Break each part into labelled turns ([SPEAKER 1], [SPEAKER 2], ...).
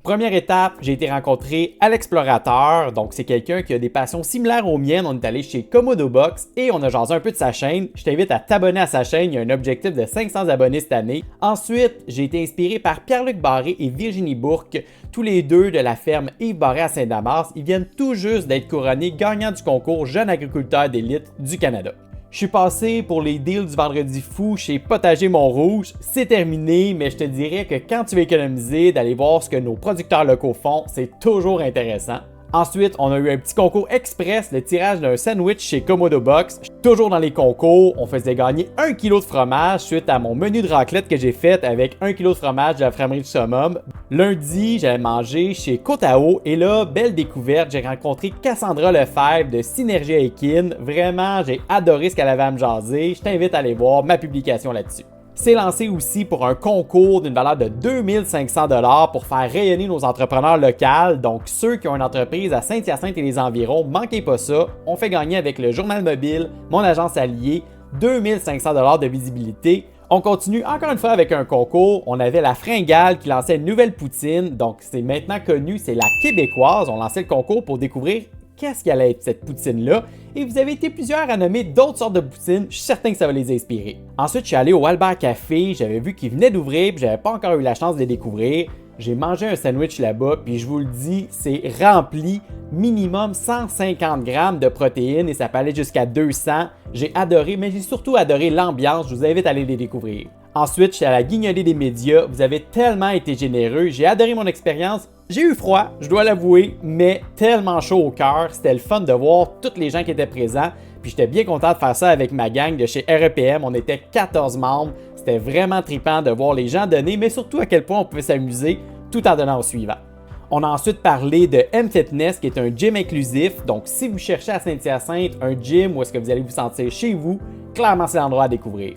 [SPEAKER 1] Première étape, j'ai été rencontrer à l'explorateur, donc c'est quelqu'un qui a des passions similaires aux miennes. On est allé chez Komodo Box et on a jasé un peu de sa chaîne. Je t'invite à t'abonner à sa chaîne, il y a un objectif de 500 abonnés cette année. Ensuite, j'ai été inspiré par Pierre-Luc Barré et Virginie Bourque, tous les deux de la ferme Yves Barré à Saint-Damas. Ils viennent tout juste d'être couronnés gagnants du concours Jeune agriculteur d'élite du Canada. Je suis passé pour les deals du vendredi fou chez Potager Mont-Rouge. C'est terminé, mais je te dirais que quand tu veux économiser, d'aller voir ce que nos producteurs locaux font, c'est toujours intéressant. Ensuite, on a eu un petit concours express, le tirage d'un sandwich chez Komodo Box. Toujours dans les concours, on faisait gagner 1 kg de fromage suite à mon menu de raclette que j'ai fait avec 1 kg de fromage de la framerie du Summum. Lundi, j'allais manger chez Côte-à-Eau et là, belle découverte, j'ai rencontré Cassandra Lefebvre de Synergie Equine. Vraiment, j'ai adoré ce qu'elle avait à me jaser. Je t'invite à aller voir ma publication là-dessus. C'est lancé aussi pour un concours d'une valeur de 2500 $ pour faire rayonner nos entrepreneurs locaux. Donc, ceux qui ont une entreprise à Saint-Hyacinthe et les environs, manquez pas ça. On fait gagner avec le Journal Mobile, mon agence alliée, 2500 $ de visibilité. On continue encore une fois avec un concours. On avait la Fringale qui lançait une nouvelle poutine. Donc, c'est maintenant connu, c'est la québécoise. On lançait le concours pour découvrir qu'est-ce qu'allait être cette poutine-là. Et vous avez été plusieurs à nommer d'autres sortes de poutines, je suis certain que ça va les inspirer. Ensuite, je suis allé au Albert Café, j'avais vu qu'ils venaient d'ouvrir, puis j'avais pas encore eu la chance de les découvrir. J'ai mangé un sandwich là-bas, puis je vous le dis, c'est rempli, minimum 150 grammes de protéines et ça peut aller jusqu'à 200. J'ai adoré, mais j'ai surtout adoré l'ambiance, je vous invite à aller les découvrir. Ensuite, je suis à la Guignolée des médias, vous avez tellement été généreux, j'ai adoré mon expérience. J'ai eu froid, je dois l'avouer, mais tellement chaud au cœur. C'était le fun de voir tous les gens qui étaient présents. Puis j'étais bien content de faire ça avec ma gang de chez REPM. On était 14 membres. C'était vraiment trippant de voir les gens donner, mais surtout à quel point on pouvait s'amuser tout en donnant au suivant. On a ensuite parlé de M-Fitness, qui est un gym inclusif. Donc, si vous cherchez à Saint-Hyacinthe un gym où est-ce que vous allez vous sentir chez vous, clairement c'est l'endroit à découvrir.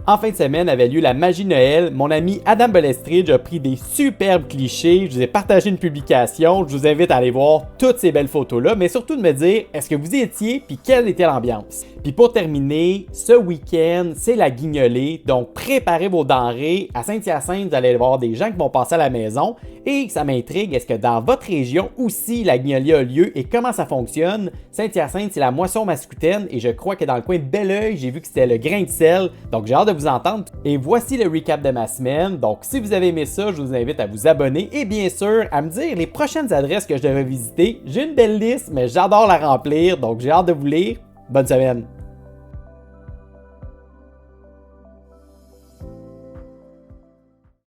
[SPEAKER 1] En fin de semaine avait lieu la magie de Noël. Mon ami Adam Belestridge a pris des superbes clichés. Je vous ai partagé une publication. Je vous invite à aller voir toutes ces belles photos-là, mais surtout de me dire est-ce que vous y étiez puis quelle était l'ambiance. Puis pour terminer, ce week-end, c'est la guignolée. Donc préparez vos denrées. À Saint-Hyacinthe, vous allez voir des gens qui vont passer à la maison. Et ça m'intrigue, est-ce que dans votre région aussi la guignolée a lieu et comment ça fonctionne? Saint-Hyacinthe, c'est la moisson mascoutaine et je crois que dans le coin de Belleuil, j'ai vu que c'était le grain de sel. Donc j'ai hâte de vous entendre. Et voici le recap de ma semaine. Donc si vous avez aimé ça, je vous invite à vous abonner et bien sûr à me dire les prochaines adresses que je devrais visiter. J'ai une belle liste, mais j'adore la remplir, donc j'ai hâte de vous lire. Bonne semaine!